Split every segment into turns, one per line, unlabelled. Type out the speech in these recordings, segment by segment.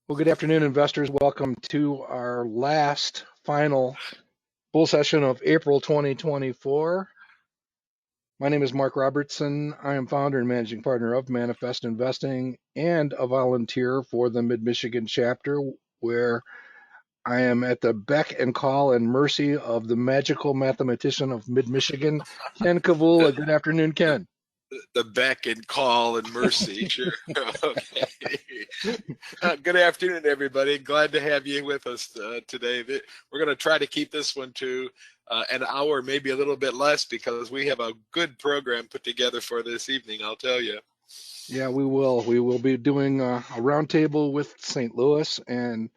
Well, good afternoon, investors. Welcome to our last final bull session of April 2024. My name is Mark Robertson. I am founder and managing partner of Manifest Investing and a volunteer for the Mid-Michigan chapter, where I am at the beck and call and mercy of the magical mathematician of Mid-Michigan, Ken Kavula. Good afternoon, Ken.
The beck and call and mercy. Sure. Okay. Good afternoon, everybody. Glad to have you with us today. We're going to try to keep this one to an hour, maybe a little bit less, because we have a good program put together for this evening, I'll tell you.
Yeah, we will. We will be doing a roundtable with St. Louis and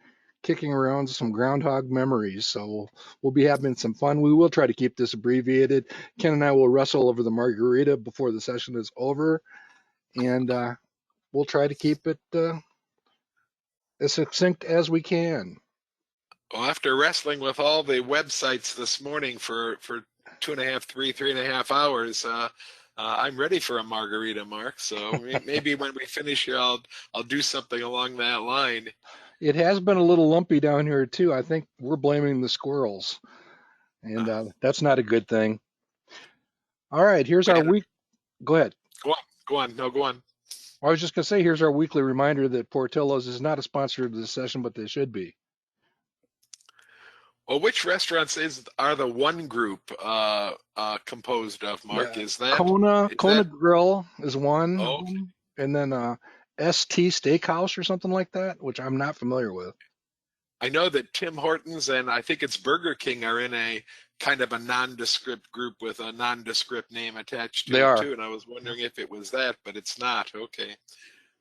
kicking around some Groundhog memories. So we'll be having some fun. We will try to keep this abbreviated. Ken and I will wrestle over the margarita before the session is over, and we'll try to keep it as succinct as we can.
Well, after wrestling with all the websites this morning for 3.5 hours, I'm ready for a margarita, Mark. So maybe when we finish here, I'll do something along that line.
It has been a little lumpy down here too. I think we're blaming the squirrels, and that's not a good thing. All right, here's our week. Go ahead.
Go on. No, go on.
I was just going to say, here's our weekly reminder that Portillo's is not a sponsor of this session, but they should be.
Well, which restaurants are the one group composed of, Mark?
Yeah.
Is that
Kona Grill is one,
oh, okay.
And then ST Steakhouse or something like that, which I'm not familiar with.
I know that Tim Hortons and I think it's Burger King are in a kind of a nondescript group with a nondescript name attached to it too, and I was wondering if it was that, but it's not. Okay.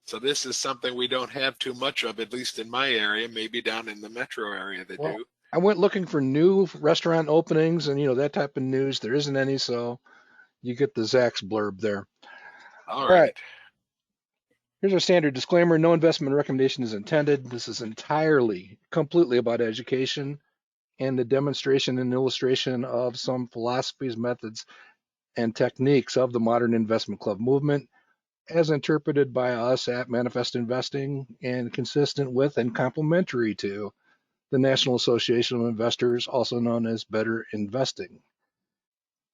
So this is something we don't have too much of, at least in my area. Maybe down in the metro area they do.
I went looking for new restaurant openings and that type of news. There isn't any, so you get the Zach's blurb there.
All right.
Here's our standard disclaimer. No investment recommendation is intended. This is entirely, completely about education and the demonstration and illustration of some philosophies, methods, and techniques of the modern investment club movement as interpreted by us at Manifest Investing and consistent with and complementary to the National Association of Investors, also known as Better Investing.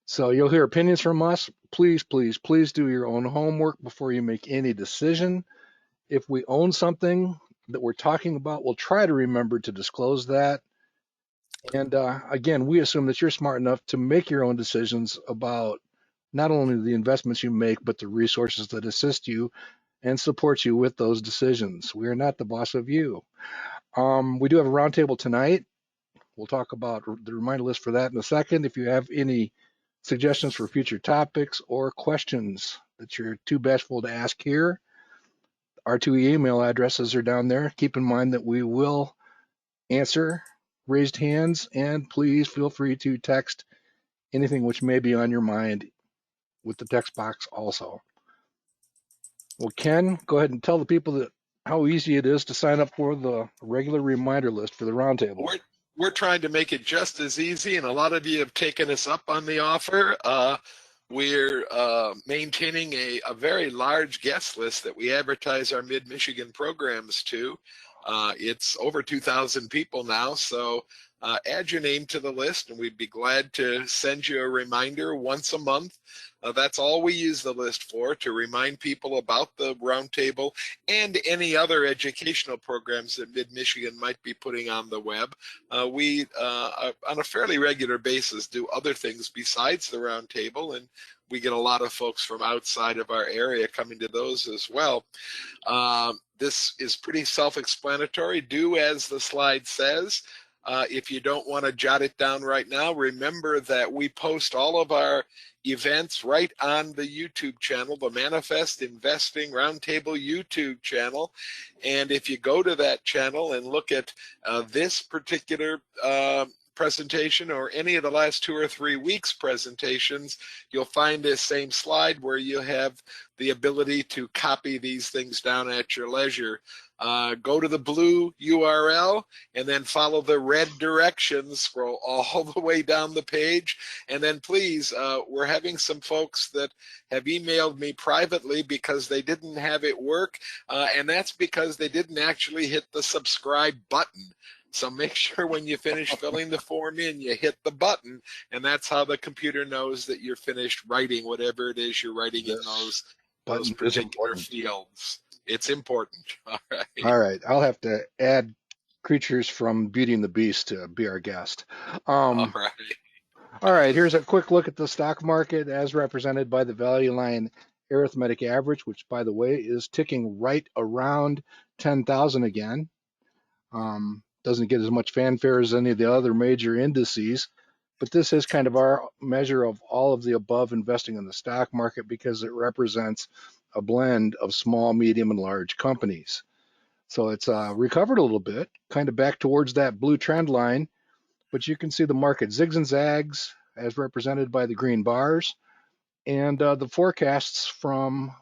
So you'll hear opinions from us. Please, please, please do your own homework before you make any decision. If we own something that we're talking about, we'll try to remember to disclose that. And again, we assume that you're smart enough to make your own decisions about not only the investments you make, but the resources that assist you and support you with those decisions. We are not the boss of you. We do have a roundtable tonight. We'll talk about the reminder list for that in a second. If you have any suggestions for future topics or questions that you're too bashful to ask here, our two email addresses are down there. Keep in mind that we will answer raised hands, and please feel free to text anything which may be on your mind with the text box also. Well, Ken, go ahead and tell the people how easy it is to sign up for the regular reminder list for the roundtable.
We're trying to make it just as easy, and a lot of you have taken us up on the offer. We're maintaining a very large guest list that we advertise our Mid-Michigan programs to. It's over 2,000 people now, so add your name to the list, and we'd be glad to send you a reminder once a month. That's all we use the list for, to remind people about the roundtable and any other educational programs that Mid-Michigan might be putting on the web. We, on a fairly regular basis, do other things besides the roundtable, and we get a lot of folks from outside of our area coming to those as well. This is pretty self-explanatory. Do as the slide says. If you don't want to jot it down right now, remember that we post all of our events right on the YouTube channel, the Manifest Investing Roundtable YouTube channel. And if you go to that channel and look at this particular presentation or any of the last 2 or 3 weeks presentations, you'll find this same slide where you have the ability to copy these things down at your leisure. Go to the blue URL and then follow the red directions, scroll all the way down the page, and then please, we're having some folks that have emailed me privately because they didn't have it work, and that's because they didn't actually hit the subscribe button. So make sure when you finish filling the form in, you hit the button, and that's how the computer knows that you're finished writing whatever it is you're writing in those
Button is
particular
important.
fields. It's important. All right.
All right, I'll have to add creatures from Beauty and the Beast to be our guest.
All right.
All right, here's a quick look at the stock market as represented by the value line arithmetic average, which, by the way, is ticking right around 10,000 again. Doesn't get as much fanfare as any of the other major indices, but this is kind of our measure of all of the above investing in the stock market because it represents a blend of small, medium, and large companies. So it's recovered a little bit, kind of back towards that blue trend line, but you can see the market zigs and zags as represented by the green bars, and the forecasts from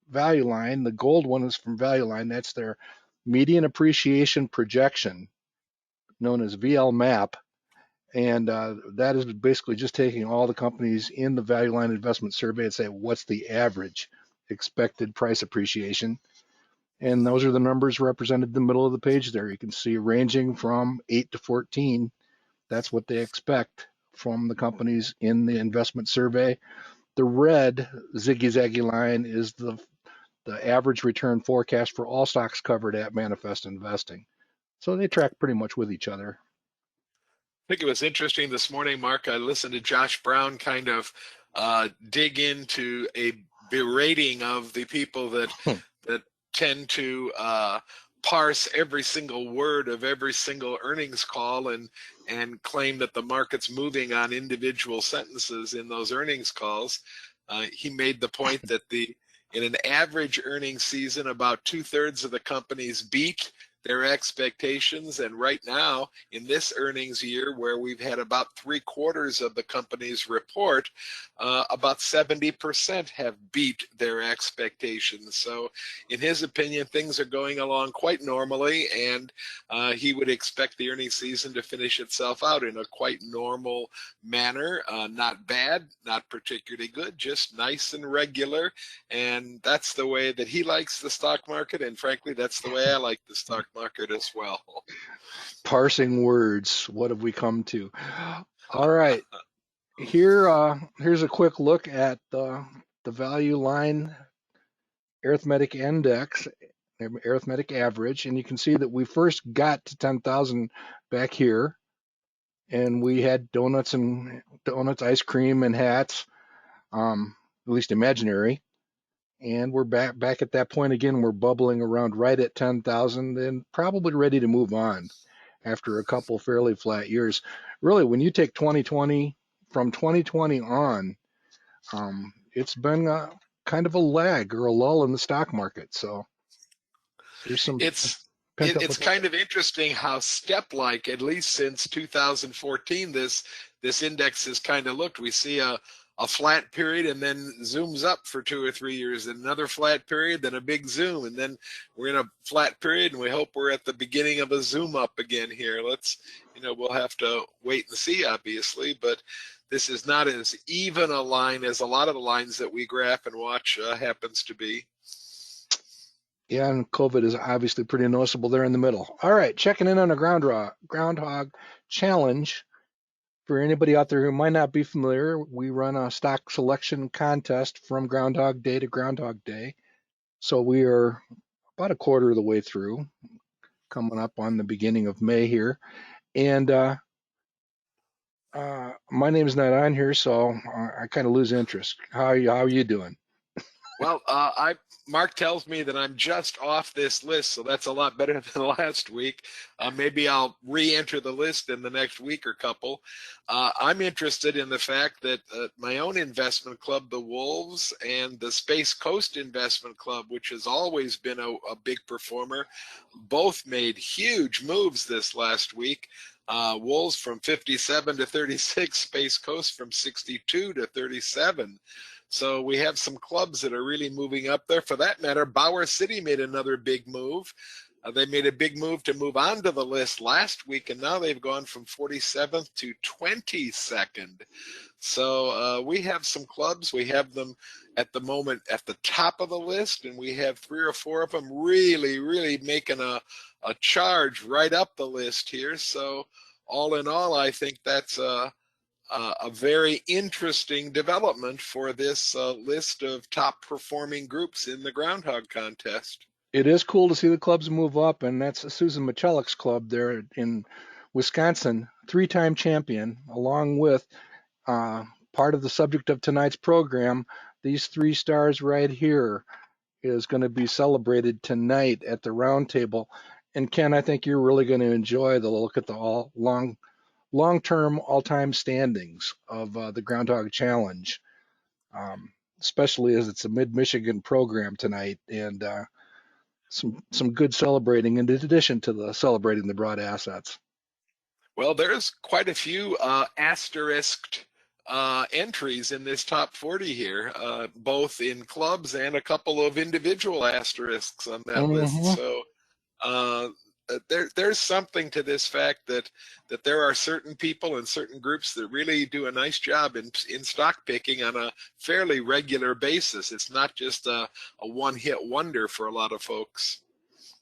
Value Line. The gold one is from Value Line. That's their median appreciation projection, known as VL map, and that is basically just taking all the companies in the Value Line investment survey and say what's the average expected price appreciation. And those are the numbers represented in the middle of the page there. You can see ranging from 8 to 14. That's what they expect from the companies in the investment survey. The red ziggy-zaggy line is the average return forecast for all stocks covered at Manifest Investing. So they track pretty much with each other.
I think it was interesting this morning, Mark. I listened to Josh Brown kind of dig into a berating of the people that tend to parse every single word of every single earnings call and claim that the market's moving on individual sentences in those earnings calls. He made the point that in an average earnings season, about 2/3 of the companies beat their expectations, and right now in this earnings year where we've had about 3/4 of the companies report, about 70% have beat their expectations. So in his opinion, things are going along quite normally, and he would expect the earnings season to finish itself out in a quite normal manner. Not bad, not particularly good, just nice and regular, and that's the way that he likes the stock market, and frankly that's the way I like the stock market as well.
Parsing words, what have we come to? All right, here's a quick look at the Value Line arithmetic index, arithmetic average, and you can see that we first got to 10,000 back here, and we had donuts, ice cream, and hats, at least imaginary. And we're back at that point again. We're bubbling around right at 10,000 and probably ready to move on after a couple fairly flat years. Really, when you take 2020, from 2020 on, it's been kind of a lag or a lull in the stock market. So there's some
it's kind of interesting how step-like, at least since 2014, this index has kind of looked. We see a flat period and then zooms up for 2 or 3 years, then another flat period, then a big zoom, and then we're in a flat period, and we hope we're at the beginning of a zoom up again here. We'll have to wait and see, obviously, but this is not as even a line as a lot of the lines that we graph and watch happens to be.
Yeah, and COVID is obviously pretty noticeable there in the middle. All right, checking in on a Groundhog challenge. For anybody out there who might not be familiar, we run a stock selection contest from Groundhog Day to Groundhog Day. So we are about a quarter of the way through, coming up on the beginning of May here. And my name's not on here, so I kind of lose interest. How are you doing?
Well, Mark tells me that I'm just off this list, so that's a lot better than last week. Maybe I'll re-enter the list in the next week or couple. I'm interested in the fact that my own investment club, the Wolves, and the Space Coast Investment Club, which has always been a big performer, both made huge moves this last week. Wolves from 57 to 36, Space Coast from 62 to 37. So we have some clubs that are really moving up there. For that matter, Bower City made another big move. They made a big move to move onto the list last week, and now they've gone from 47th to 22nd. So we have some clubs. We have them at the moment at the top of the list, and we have 3 or 4 of them really, really making a charge right up the list here. So all in all, I think that's a very interesting development for this list of top performing groups in the Groundhog contest.
It is cool to see the clubs move up, and that's Susan Michelik's club there in Wisconsin, 3-time champion, along with part of the subject of tonight's program. These 3 stars right here is going to be celebrated tonight at the round table. And Ken, I think you're really going to enjoy the look at the long-term all-time standings of the Groundhog Challenge, especially as it's a Mid-Michigan program tonight, and some good celebrating in addition to the celebrating the broad assets.
Well, there's quite a few asterisked entries in this top 40 here, both in clubs and a couple of individual asterisks on that list. So there's something to this fact that there are certain people and certain groups that really do a nice job in stock picking on a fairly regular basis. It's not just a one-hit wonder for a lot of folks.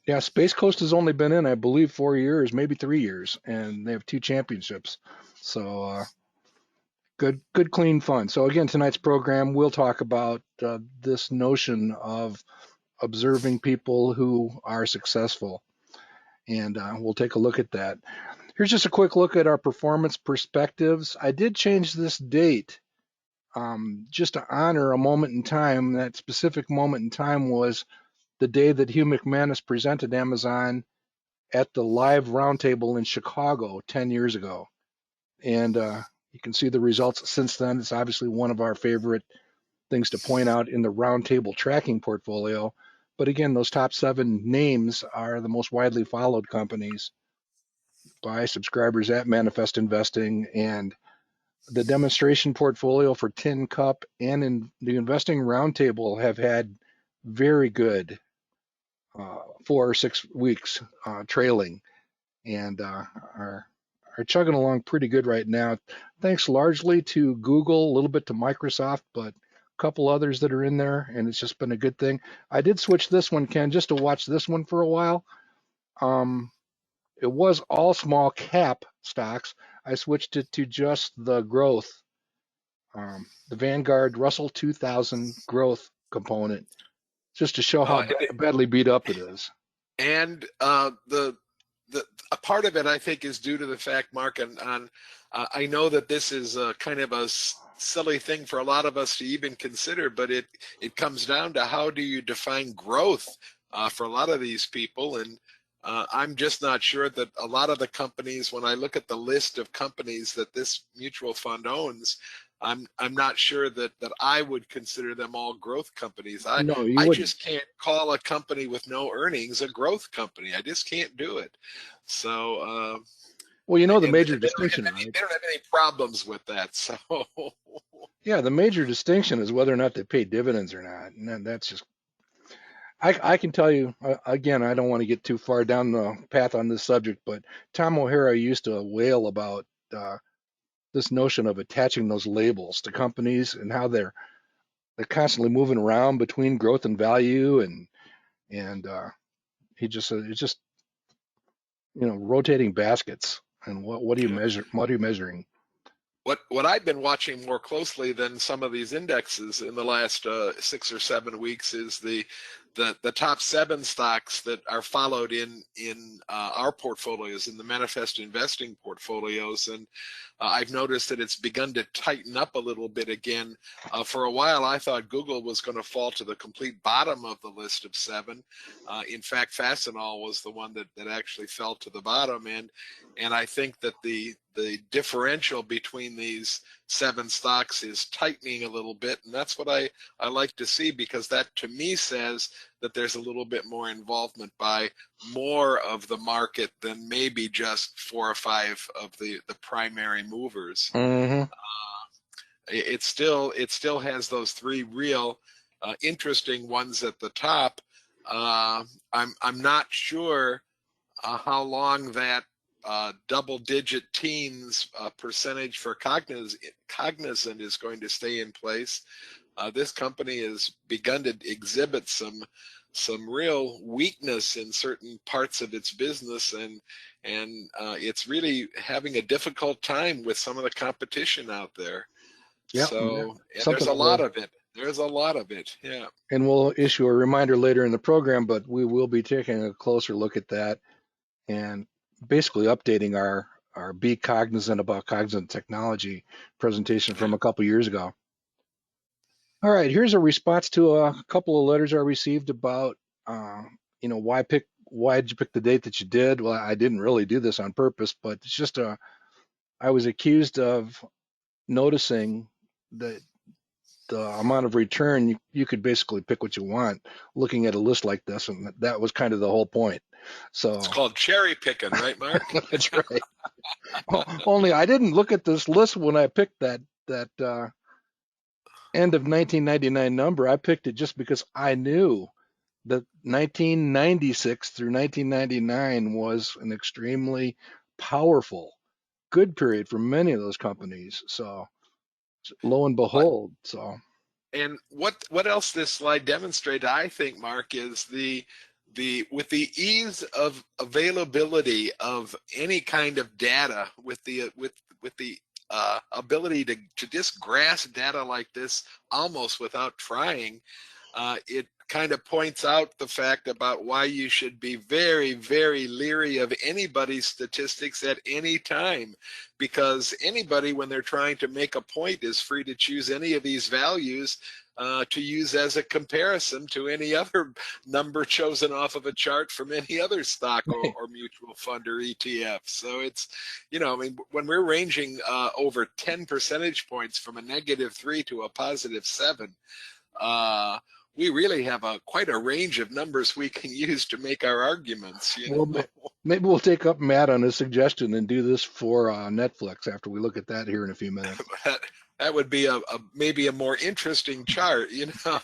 Yeah, Space Coast has only been in, I believe, 4 years, maybe 3 years, and they have 2 championships. So good, clean fun. So again, tonight's program, we'll talk about this notion of observing people who are successful, and we'll take a look at that. Here's just a quick look at our performance perspectives. I did change this date just to honor a moment in time. That specific moment in time was the day that Hugh McManus presented Amazon at the live roundtable in Chicago 10 years ago. And you can see the results since then. It's obviously one of our favorite things to point out in the roundtable tracking portfolio. But again, those top 7 names are the most widely followed companies by subscribers at Manifest Investing, and the demonstration portfolio for Tin Cup and in the investing roundtable have had very good 4 or 6 weeks trailing, and are chugging along pretty good right now. Thanks largely to Google, a little bit to Microsoft, but a couple others that are in there, and it's just been a good thing. I did switch this one, Ken, just to watch this one for a while. It was all small cap stocks. I switched it to just the growth, the Vanguard Russell 2000 growth component, just to show how badly beat up it is.
And a part of it, I think, is due to the fact, Mark, and I know that this is kind of a silly thing for a lot of us to even consider, but it comes down to how do you define growth for a lot of these people. And I'm just not sure that a lot of the companies, when I look at the list of companies that this mutual fund owns, I'm not sure that I would consider them all growth companies. I just can't call a company with no earnings a growth company. I just can't do it. So
well, you know, the major distinction,
right? They don't have any problems with that. So
yeah, the major distinction is whether or not they pay dividends or not, and that's just. I can tell you again. I don't want to get too far down the path on this subject, but Tom O'Hara used to wail about this notion of attaching those labels to companies and how they're constantly moving around between growth and value, and he just said it's just rotating baskets. And what do you measure? What are you measuring?
What I've been watching more closely than some of these indexes in the last 6 or 7 weeks is the top 7 stocks that are followed in our portfolios, in the Manifest Investing portfolios, and I've noticed that it's begun to tighten up a little bit again. For a while, I thought Google was going to fall to the complete bottom of the list of 7. In fact, Fastenal was the one that actually fell to the bottom, and I think that the differential between these 7 stocks is tightening a little bit, and that's what I like to see, because that to me says that there's a little bit more involvement by more of the market than maybe just 4 or 5 of the primary movers.
Mm-hmm.
It still has those 3 real interesting ones at the top. I'm not sure how long that double-digit teens percentage for Cognizant is going to stay in place. This company has begun to exhibit some real weakness in certain parts of its business, and it's really having a difficult time with some of the competition out there.
Yeah,
So there's
something
a lot of it. There's a lot of it. Yeah.
and we'll issue a reminder later in the program, but we will be taking a closer look at that and basically updating our Be Cognizant About Cognizant Technology presentation from a couple years ago. All right, here's a response to a couple of letters I received about, why did you pick the date that you did? Well, I didn't really do this on purpose, but it's just I was accused of noticing that the amount of return, you could basically pick what you want looking at a list like this, and that was kind of the whole point. So
It's called cherry picking, right, Mark?
that's right. Only I didn't look at this list when I picked that end of 1999 number. I picked it just because I knew that 1996 through 1999 was an extremely powerful, good period for many of those companies. So lo and
But
behold, so
and what else this slide demonstrated, I think, Mark, is the with the ease of availability of any kind of data, with the ability to just grasp data like this almost without trying, it kind of points out the fact about why you should be very, very leery of anybody's statistics at any time, because anybody, when they're trying to make a point, is free to choose any of these values to use as a comparison to any other number chosen off of a chart from any other stock or mutual fund or ETF. So it's, I mean, when we're ranging over 10 percentage points from a -3 to a +7, we really have quite a range of numbers we can use to make our arguments.
well, maybe we'll take up Matt on his suggestion and do this for Netflix after we look at that here in a few minutes.
That would be maybe a more interesting chart,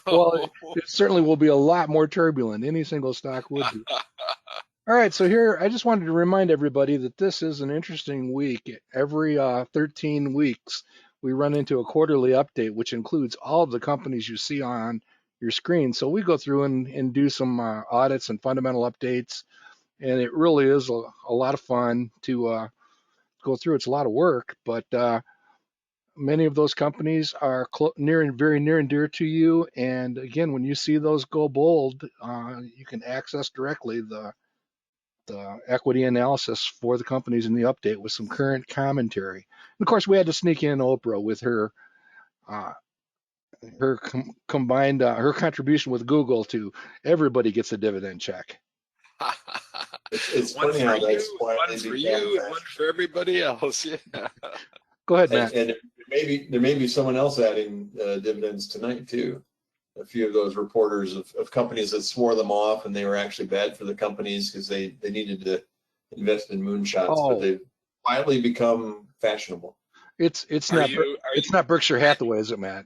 Well, it certainly will be a lot more turbulent. Any single stock would be. All right, so here I just wanted to remind everybody that this is an interesting week. Every 13 weeks, we run into a quarterly update, which includes all of the companies you see on your screen. So we go through and do some audits and fundamental updates, and it really is a lot of fun to go through. It's a lot of work, but many of those companies are very near and dear to you. And again, when you see those go bold, you can access directly the equity analysis for the companies in the update with some current commentary. And of course, we had to sneak in Oprah with uh, combined her contribution with Google to everybody gets a dividend check.
It's
one
funny
for
how
you,
that's
one
quietly
for
become
you, and one for everybody else. Yeah.
Go ahead, Matt.
and there may be someone else adding dividends tonight too. A few of those reporters of companies that swore them off, and they were actually bad for the companies because they needed to invest in moonshots, but they've quietly become fashionable.
It's not Berkshire Hathaway, is it, Matt?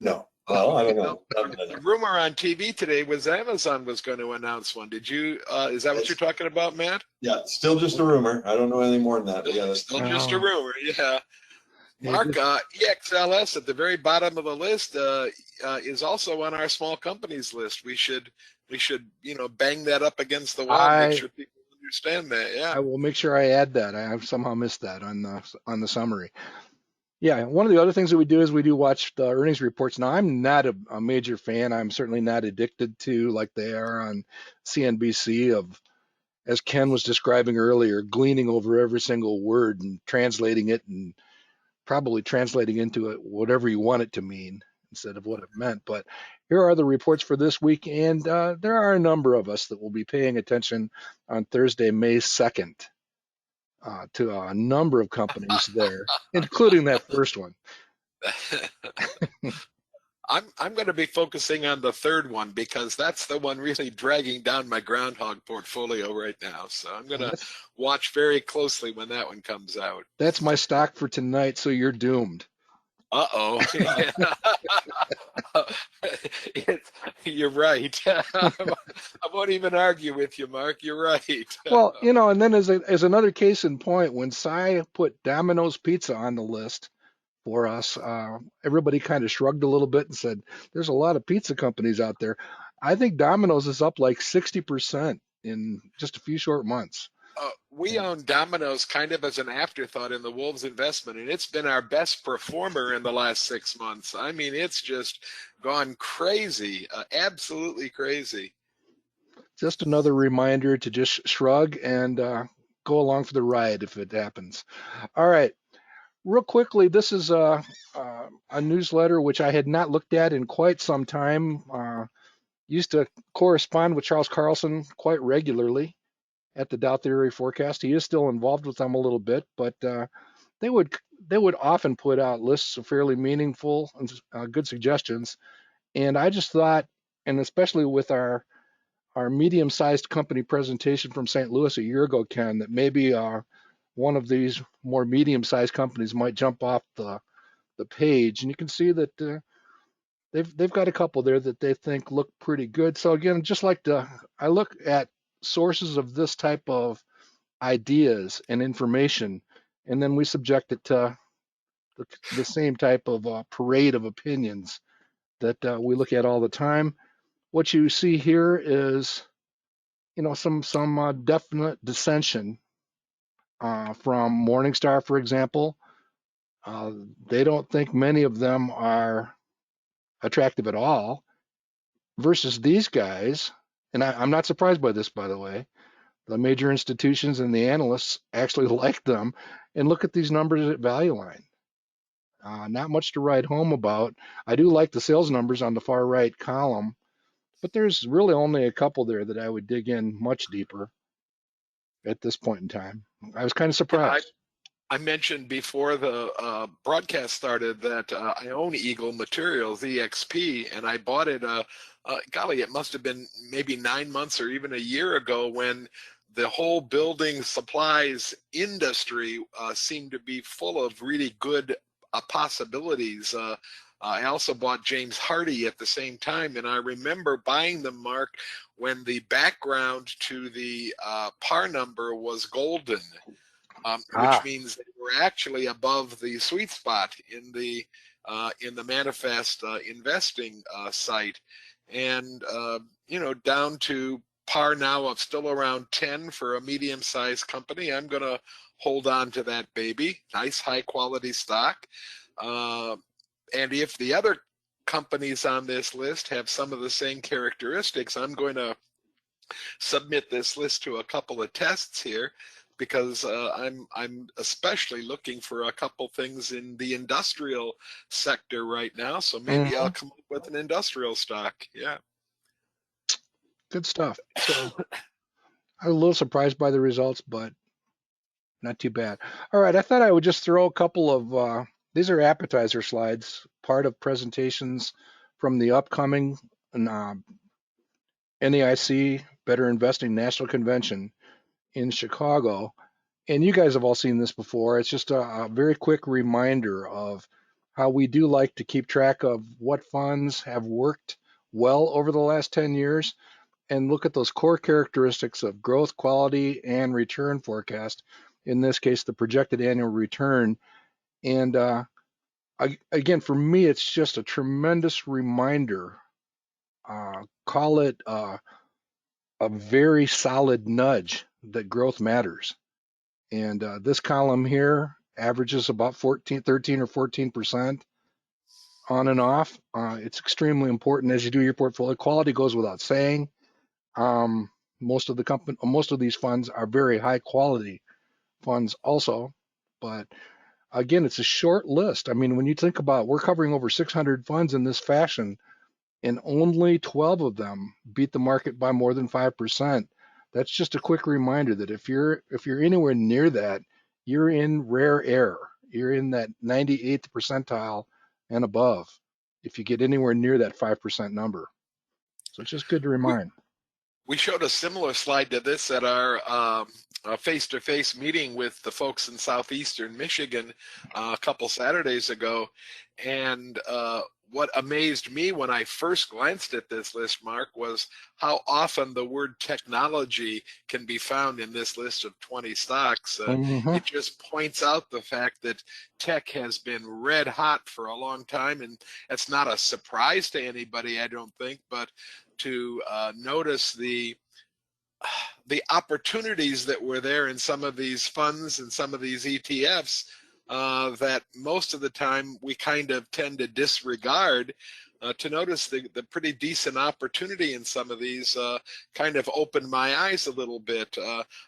No. Well, I don't know.
The rumor on TV today was Amazon was going to announce one. Did you? Is that what you're talking about, Matt?
Yeah, still just a rumor. I don't know anything more than that. But yeah,
Still just a rumor. Yeah. Mark, EXLS at the very bottom of the list is also on our small companies list. We should bang that up against the wall, make sure people understand that. Yeah.
I will make sure I add that. I have somehow missed that on the summary. Yeah, one of the other things that we do is we do watch the earnings reports. Now, I'm not a major fan. I'm certainly not addicted to, like they are on CNBC, of, as Ken was describing earlier, gleaning over every single word and translating it and probably translating into it whatever you want it to mean instead of what it meant. But here are the reports for this week, and there are a number of us that will be paying attention on Thursday, May 2nd. to a number of companies there, including that first one.
I'm going to be focusing on the third one because that's the one really dragging down my Groundhog portfolio right now. So I'm going to watch very closely when that one comes out.
That's my stock for tonight, so you're doomed.
Uh-oh. You're right. I won't even argue with you, Mark. You're right.
Well, and then as another case in point, when Cy put Domino's Pizza on the list for us, everybody kind of shrugged a little bit and said, there's a lot of pizza companies out there. I think Domino's is up like 60% in just a few short months.
We own Domino's kind of as an afterthought in the Wolves investment, and it's been our best performer in the last 6 months. I mean, it's just gone crazy, absolutely crazy.
Just another reminder to just shrug and go along for the ride if it happens. All right. Real quickly, this is a newsletter which I had not looked at in quite some time. Used to correspond with Charles Carlson quite regularly at the Dow Theory Forecast. He is still involved with them a little bit, but they would often put out lists of fairly meaningful and good suggestions. And I just thought, and especially with our medium-sized company presentation from St. Louis a year ago, Ken, that maybe one of these more medium-sized companies might jump off the page, and you can see that they've got a couple there that they think look pretty good. So again, I look at sources of this type of ideas and information, and then we subject it to the same type of parade of opinions that we look at all the time. What you see here is, some definite dissension from Morningstar, for example. They don't think many of them are attractive at all, versus these guys, and I'm not surprised by this, by the way. The major institutions and the analysts actually like them, and look at these numbers at Value Line. Not much to write home about. I do like the sales numbers on the far right column, but there's really only a couple there that I would dig in much deeper at this point in time. I was kind of surprised.
I mentioned before the broadcast started that I own Eagle Materials, EXP, and I bought it, golly, it must have been maybe 9 months or even a year ago when the whole building supplies industry seemed to be full of really good possibilities. I also bought James Hardie at the same time, and I remember buying them, Mark, when the background to the par number was golden. Which means they were actually above the sweet spot in the manifest investing site, and down to par now of still around 10 for a medium-sized company. I'm going to hold on to that baby. Nice high-quality stock, and if the other companies on this list have some of the same characteristics, I'm going to submit this list to a couple of tests here, because I'm especially looking for a couple things in the industrial sector right now. So maybe I'll come up with an industrial stock. Yeah.
Good stuff. So I'm a little surprised by the results, but not too bad. All right, I thought I would just throw a couple of these are appetizer slides, part of presentations from the upcoming NAIC Better Investing National Convention in Chicago. And you guys have all seen this before. It's just a very quick reminder of how we do like to keep track of what funds have worked well over the last 10 years and look at those core characteristics of growth, quality, and return forecast. In this case, the projected annual return. And again, for me, it's just a tremendous reminder. Call it a very solid nudge that growth matters. And this column here averages about 13 or 14% on and off. It's extremely important as you do your portfolio. Quality goes without saying. Most of these funds are very high quality funds also, but again, it's a short list. I mean, when you think about, we're covering over 600 funds in this fashion, and only 12 of them beat the market by more than 5%. That's just a quick reminder that if you're anywhere near that, you're in rare air. You're in that 98th percentile and above if you get anywhere near that 5% number. So it's just good to
We,
remind.
we showed a similar slide to this at our face-to-face meeting with the folks in southeastern Michigan a couple Saturdays ago. And what amazed me when I first glanced at this list, Mark, was how often the word technology can be found in this list of 20 stocks.
Mm-hmm.
It just points out the fact that tech has been red hot for a long time, and that's not a surprise to anybody, I don't think, but to notice the opportunities that were there in some of these funds and some of these ETFs that most of the time we kind of tend to disregard. To notice the pretty decent opportunity in some of these kind of opened my eyes a little bit.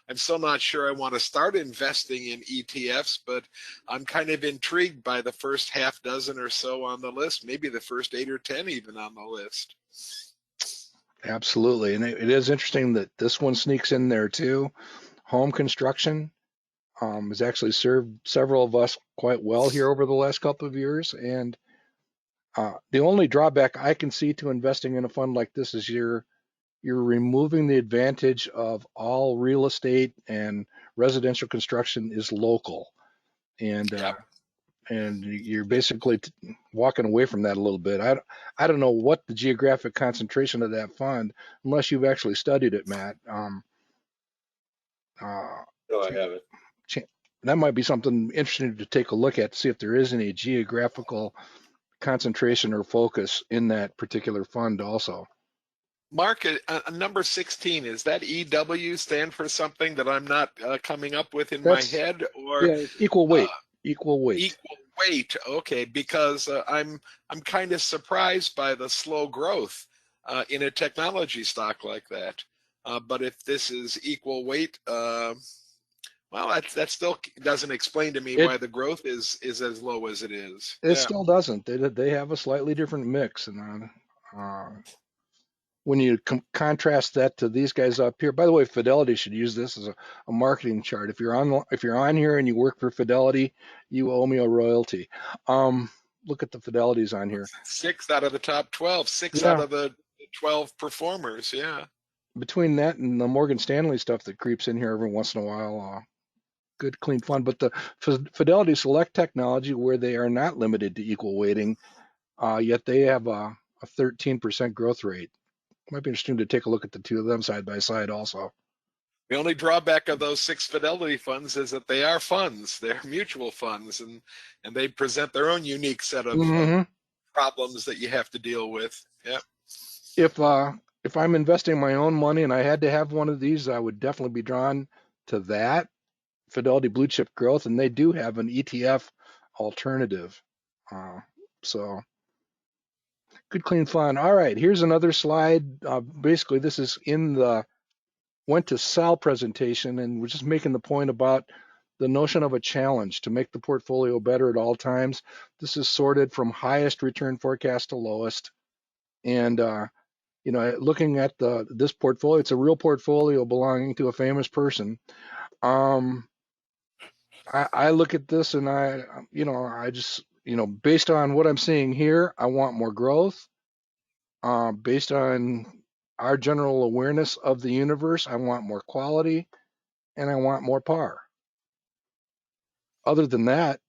I'm still not sure I want to start investing in ETFs, but I'm kind of intrigued by the first half dozen or so on the list, maybe the first 8 or 10 even on the list.
Absolutely. And it is interesting that this one sneaks in there too. Home construction has actually served several of us quite well here over the last couple of years. And the only drawback I can see to investing in a fund like this is you're removing the advantage of all real estate and residential construction is local. And
Yep.
and you're basically walking away from that a little bit. I don't know what the geographic concentration of that fund, unless you've actually studied it, Matt.
No, I haven't.
That might be something interesting to take a look at to see if there is any geographical concentration or focus in that particular fund also.
Mark, number 16, is that EW stand for something that I'm not coming up with in my head? Or
Yeah, equal weight. Equal weight.
Equal weight. Okay, because I'm kind of surprised by the slow growth in a technology stock like that. But if this is equal weight, well, that still doesn't explain to me why the growth is as low as it is.
It still doesn't. They have a slightly different mix, and when you contrast that to these guys up here. By the way, Fidelity should use this as a marketing chart. If you're on here and you work for Fidelity, you owe me a royalty. Look at the Fidelities on here.
6 out of the top 12. 6 out of the 12 performers. Yeah.
Between that and the Morgan Stanley stuff that creeps in here every once in a while, good clean fun. But the Fidelity Select technology, where they are not limited to equal weighting, yet they have a 13% growth rate. Might be interesting to take a look at the two of them side by side also.
The only drawback of those 6 Fidelity funds is that they are funds. They're mutual funds, and they present their own unique set of problems that you have to deal with. Yeah.
If I'm investing my own money and I had to have one of these, I would definitely be drawn to that Fidelity Blue Chip Growth, and they do have an ETF alternative. So good, clean fun. All right, here's another slide. Basically, this is in the went to sell presentation, and we're just making the point about the notion of a challenge to make the portfolio better at all times. This is sorted from highest return forecast to lowest. And looking at this portfolio, it's a real portfolio belonging to a famous person. I look at this and I just, based on what I'm seeing here, I want more growth. Based on our general awareness of the universe, I want more quality and I want more par. Other than that,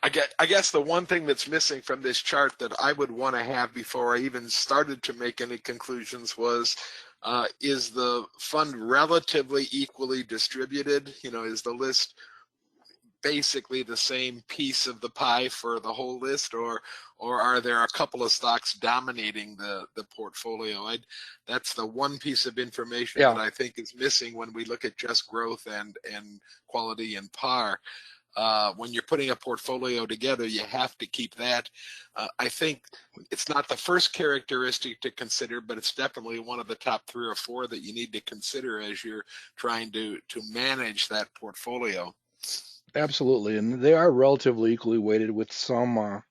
I guess the one thing that's missing from this chart that I would want to have before I even started to make any conclusions was, is the fund relatively equally distributed? Is the list basically the same piece of the pie for the whole list, or are there a couple of stocks dominating the portfolio? That's the one piece of information that I think is missing when we look at just growth and quality and par. When you're putting a portfolio together, you have to keep that. I think it's not the first characteristic to consider, but it's definitely one of the top 3 or 4 that you need to consider as you're trying to manage that portfolio.
Absolutely, and they are relatively equally weighted with some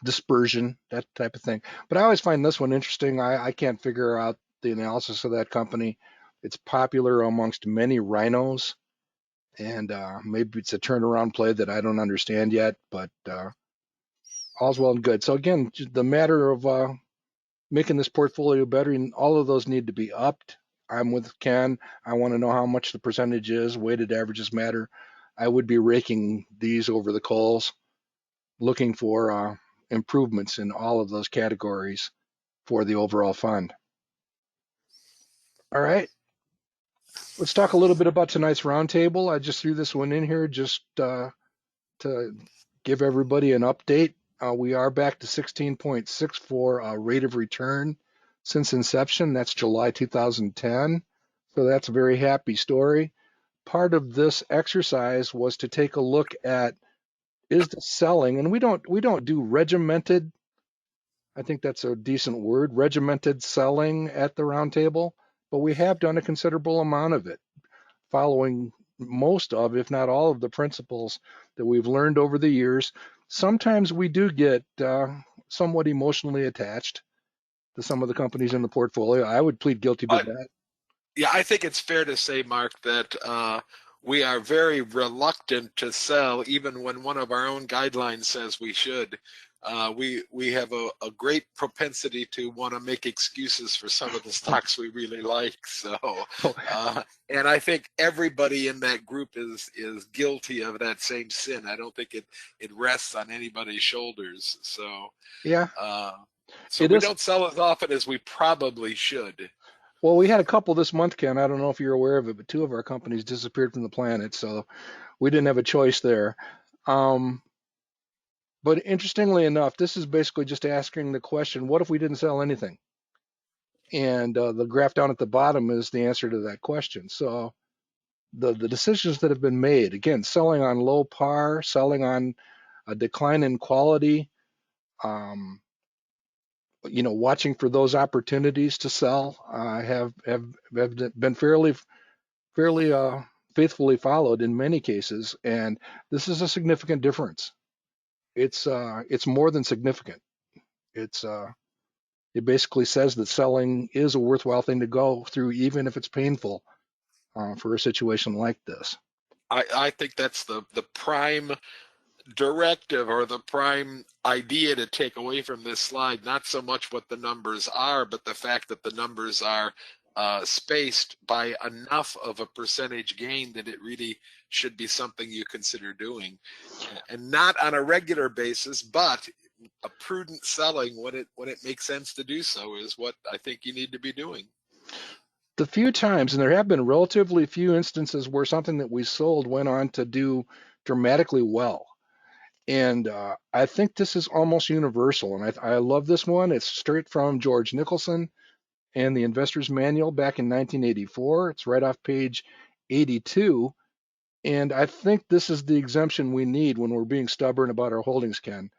dispersion, that type of thing. But I always find this one interesting. I can't figure out the analysis of that company. It's popular amongst many rhinos, and maybe it's a turnaround play that I don't understand yet, but all's well and good. So again, the matter of making this portfolio better, and all of those need to be upped. I'm with Ken. I want to know how much the percentage is. Weighted averages matter. I would be raking these over the coals, looking for improvements in all of those categories for the overall fund. All right. Let's talk a little bit about tonight's roundtable. I just threw this one in here just to give everybody an update. We are back to 16.6 for rate of return since inception. That's July 2010. So that's a very happy story. Part of this exercise was to take a look at, is the selling, and we don't do regimented, I think that's a decent word, regimented selling at the roundtable, but we have done a considerable amount of it, following most of, if not all of the principles that we've learned over the years. Sometimes we do get somewhat emotionally attached to some of the companies in the portfolio. I would plead guilty to that.
Yeah, I think it's fair to say, Mark, that we are very reluctant to sell even when one of our own guidelines says we should. We have a great propensity to want to make excuses for some of the stocks we really like. So, and I think everybody in that group is guilty of that same sin. I don't think it rests on anybody's shoulders. So,
yeah,
so we don't sell as often as we probably should.
Well, we had a couple this month, Ken. I don't know if you're aware of it, but 2 of our companies disappeared from the planet, so we didn't have a choice there. But interestingly enough, this is basically just asking the question, what if we didn't sell anything? And the graph down at the bottom is the answer to that question. So the decisions that have been made, again, selling on low par, selling on a decline in quality, watching for those opportunities to sell have been fairly faithfully followed in many cases, and this is a significant difference. It's more than significant. It basically says that selling is a worthwhile thing to go through, even if it's painful for a situation like this.
I think that's the prime directive or the prime idea to take away from this slide, not so much what the numbers are, but the fact that the numbers are spaced by enough of a percentage gain that it really should be something you consider doing, and not on a regular basis, but a prudent selling when it makes sense to do so is what I think you need to be doing.
The few times, and there have been relatively few instances where something that we sold went on to do dramatically well. And I think this is almost universal. And I love this one. It's straight from George Nicholson and the Investor's Manual back in 1984. It's right off page 82. And I think this is the exemption we need when we're being stubborn about our holdings, Ken.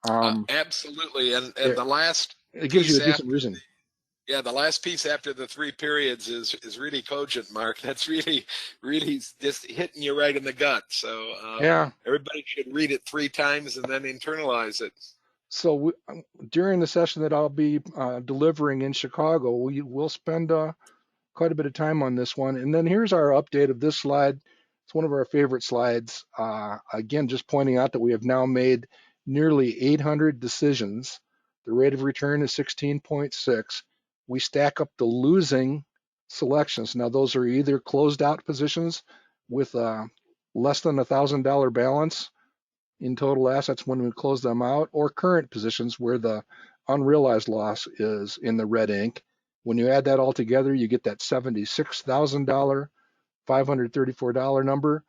Absolutely. And the last
it gives you a decent reason.
Yeah, the last piece after the 3 periods is really cogent, Mark. That's really just hitting you right in the gut. So
yeah,
everybody should read it 3 times and then internalize it.
So during the session that I'll be delivering in Chicago, we'll spend quite a bit of time on this one. And then here's our update of this slide. It's one of our favorite slides. Again, just pointing out that we have now made nearly 800 decisions. The rate of return is 16.6. We stack up the losing selections. Now, those are either closed out positions with less than $1,000 balance in total assets when we close them out, or current positions where the unrealized loss is in the red ink. When you add that all together, you get that $76,000, $534 number.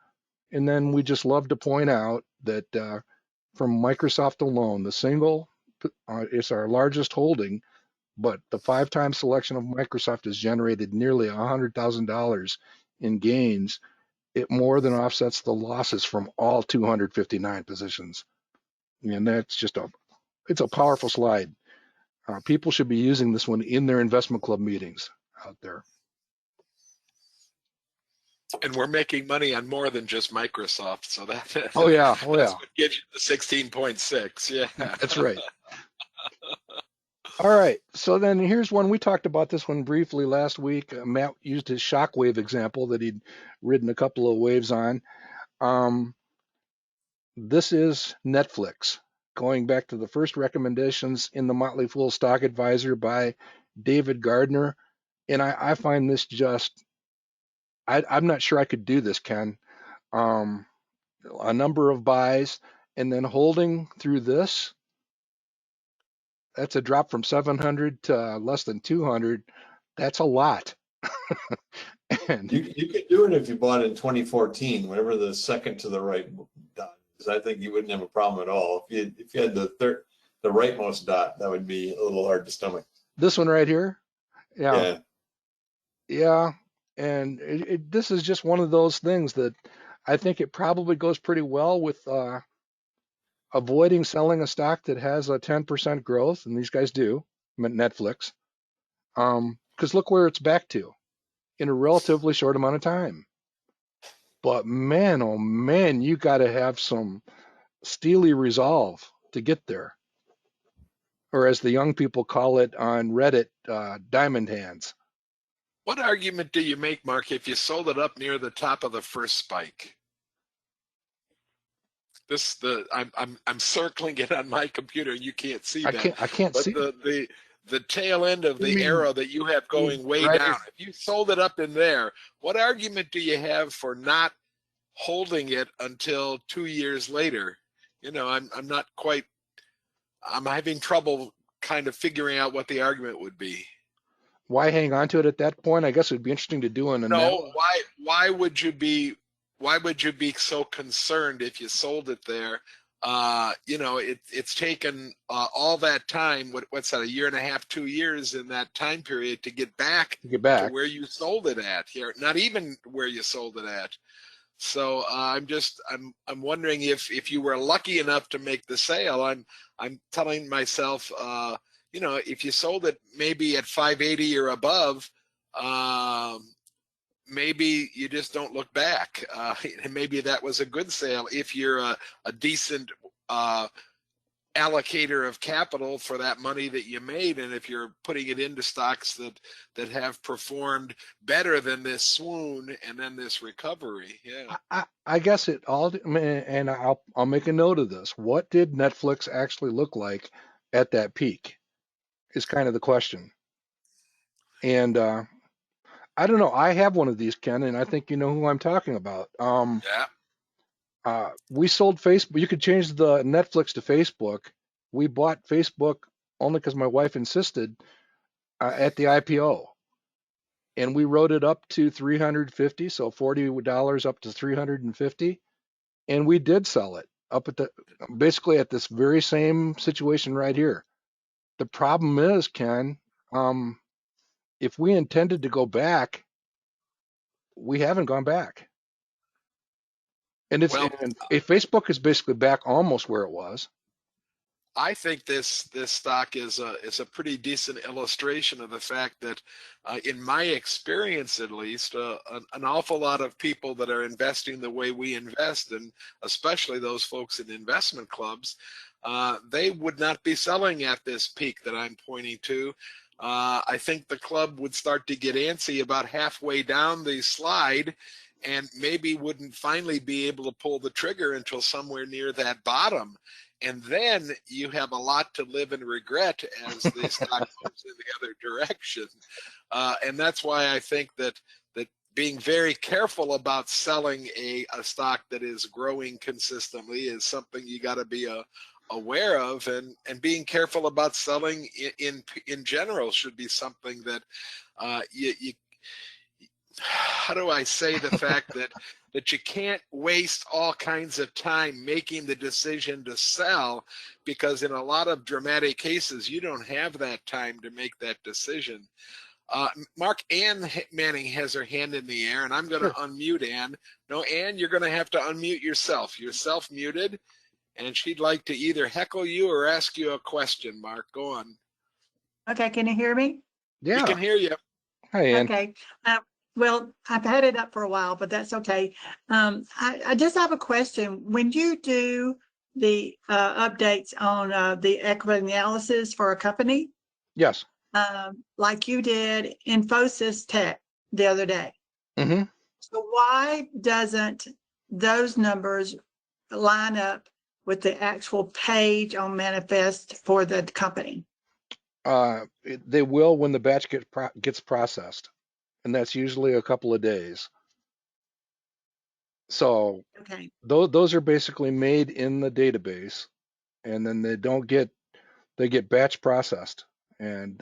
And then we just love to point out that from Microsoft alone, the single is our largest holding, but the 5-time selection of Microsoft has generated nearly $100,000 in gains. It more than offsets the losses from all 259 positions. And that's just it's a powerful slide. People should be using this one in their investment club meetings out there.
And we're making money on more than just Microsoft, so that's
what
gives you the 16.6. Yeah,
that's right. All right. So then here's one. We talked about this one briefly last week. Matt used his shockwave example that he'd ridden a couple of waves on. Um, this is Netflix. Going back to the first recommendations in the Motley Fool Stock Advisor by David Gardner. And I find this just, I'm not sure I could do this, Ken. Um, a number of buys and then holding through this. That's a drop from 700 to less than 200. That's a lot. And
You could do it if you bought in 2014, whenever the second to the right dot is. I think you wouldn't have a problem at all. If you had the rightmost dot, that would be a little hard to stomach.
this one right here, yeah,
Yeah.
yeah. And this is just one of those things that I think it probably goes pretty well with avoiding selling a stock that has a 10% growth, and these guys do, Netflix. Because look where it's back to in a relatively short amount of time. But man, oh man, you got to have some steely resolve to get there. Or as the young people call it on Reddit, diamond hands.
What argument do you make, Mark, if you sold it up near the top of the first spike? I'm circling it on my computer. You can't see that.
I can't
but
see
the tail end of the arrow that you have going way
right
down. If you sold it up in there, what argument do you have for not holding it until 2 years later? You know, I'm not quite. I'm having trouble kind of figuring out what the argument would be.
Why hang on to it at that point? I guess it would be interesting to do an analysis.
No, why would you be so concerned if you sold it there? You know, it's taken all that time. What's that? A year and a half, 2 years in that time period to get back to where you sold it at. Here, not even where you sold it at. So I'm wondering if you were lucky enough to make the sale. I'm telling myself, you know, if you sold it maybe at 580 or above, maybe you just don't look back. And maybe that was a good sale if you're a decent allocator of capital for that money that you made, and if you're putting it into stocks that have performed better than this swoon and then this recovery. Yeah,
I guess it all, and I'll make a note of this. What did Netflix actually look like at that peak? Is kind of the question. And I don't know. I have one of these, Ken, and I think you know who I'm talking about.
yeah.
We sold Facebook. You could change the Netflix to Facebook. We bought Facebook only because my wife insisted at the IPO, and we wrote it up to 350, so $40 up to 350, and we did sell it up at basically at this very same situation right here. The problem is, Ken, if we intended to go back, we haven't gone back. And if Facebook is basically back almost where it was.
I think this stock is a pretty decent illustration of the fact that, in my experience at least, an awful lot of people that are investing the way we invest, and especially those folks in investment clubs, they would not be selling at this peak that I'm pointing to. I think the club would start to get antsy about halfway down the slide, and maybe wouldn't finally be able to pull the trigger until somewhere near that bottom. And then you have a lot to live and regret as the stock moves in the other direction. And that's why I think that being very careful about selling a stock that is growing consistently is something you got to be aware of, and being careful about selling in general should be something that you how do I say the fact that you can't waste all kinds of time making the decision to sell, because in a lot of dramatic cases you don't have that time to make that decision. Mark, Ann Manning has her hand in the air, and I'm going to unmute Ann. No, Ann, you're going to have to unmute yourself. You're self-muted, and she'd like to either heckle you or ask you a question. Mark, go on.
Okay, can you hear me?
Yeah.
We can hear you.
Hi, Ann.
Okay. Well, I've had it up for a while, but that's okay. I just have a question. When you do the updates on the equity analysis for a company,
Yes.
like you did Infosys Tech the other day.
Mm-hmm.
So why doesn't those numbers line up with the actual page on manifest for the company?
They will when the batch gets processed, and that's usually a couple of days. So
Okay.
those are basically made in the database, and then they get batch processed, and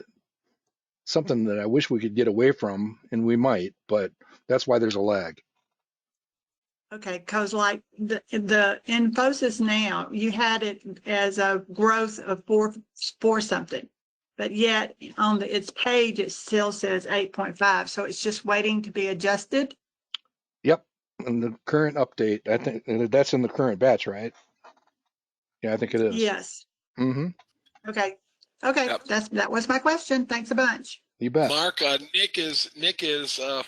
something that I wish we could get away from, and we might, but that's why there's a lag.
Okay, because like the Infosys now, you had it as a growth of four something, but yet on its page it still says 8.5, so it's just waiting to be adjusted.
Yep, and the current update, I think that's in the current batch, right? Yeah, I think it is.
Yes.
Mm-hmm.
Okay. Okay,
Yep.
that was my question. Thanks a bunch.
You bet.
Mark, Nick is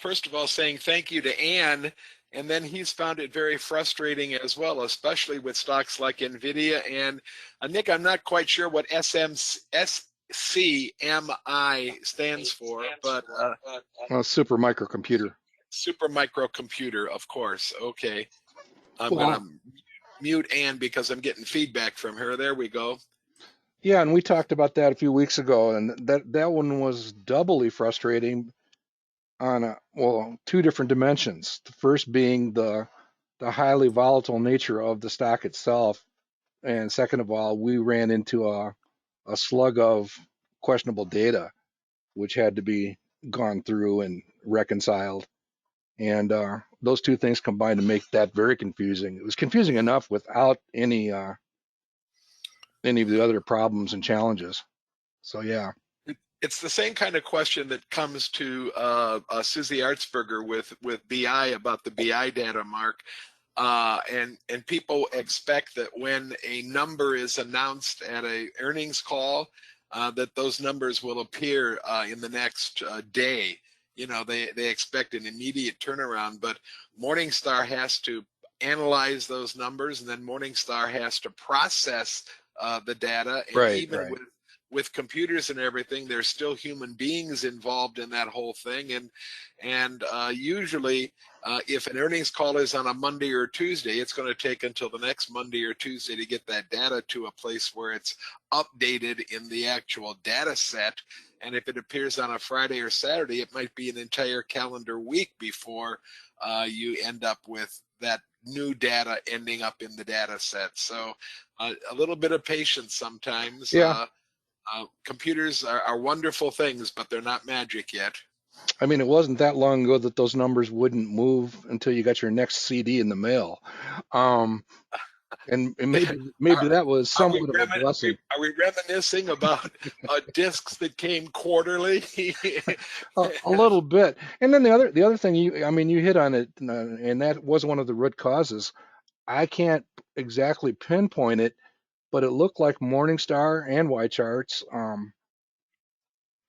first of all saying thank you to Ann, and then he's found it very frustrating as well, especially with stocks like Nvidia. And Nick, I'm not quite sure what SCMI stands for, but
Super microcomputer.
super microcomputer, of course. Okay, I'm
Well,
gonna mute Ann because I'm getting feedback from her. There we go.
yeah, and we talked about that a few weeks ago, and that one was doubly frustrating on two different dimensions. The first being the highly volatile nature of the stock itself, and second of all, we ran into a slug of questionable data, which had to be gone through and reconciled. And those two things combined to make that very confusing. It was confusing enough without any of the other problems and challenges. So yeah.
It's the same kind of question that comes to Susie Artsberger with BI about the BI data, Mark. And people expect that when a number is announced at a earnings call, that those numbers will appear in the next day. You know, they expect an immediate turnaround, but Morningstar has to analyze those numbers, and then Morningstar has to process the data, and
Right,
even
right.
with computers and everything, there's still human beings involved in that whole thing, and usually if an earnings call is on a Monday or Tuesday, it's going to take until the next Monday or Tuesday to get that data to a place where it's updated in the actual data set. And if it appears on a Friday or Saturday, it might be an entire calendar week before you end up with that new data ending up in the data set. So a little bit of patience sometimes.
Yeah.
Computers are wonderful things, but they're not magic yet.
I mean, it wasn't that long ago that those numbers wouldn't move until you got your next CD in the mail. And maybe that was somewhat of a blessing.
Are we reminiscing about discs that came quarterly?
A little bit. And then the other thing you hit on it, and that was one of the root causes. I can't exactly pinpoint it, but it looked like Morningstar and Y Charts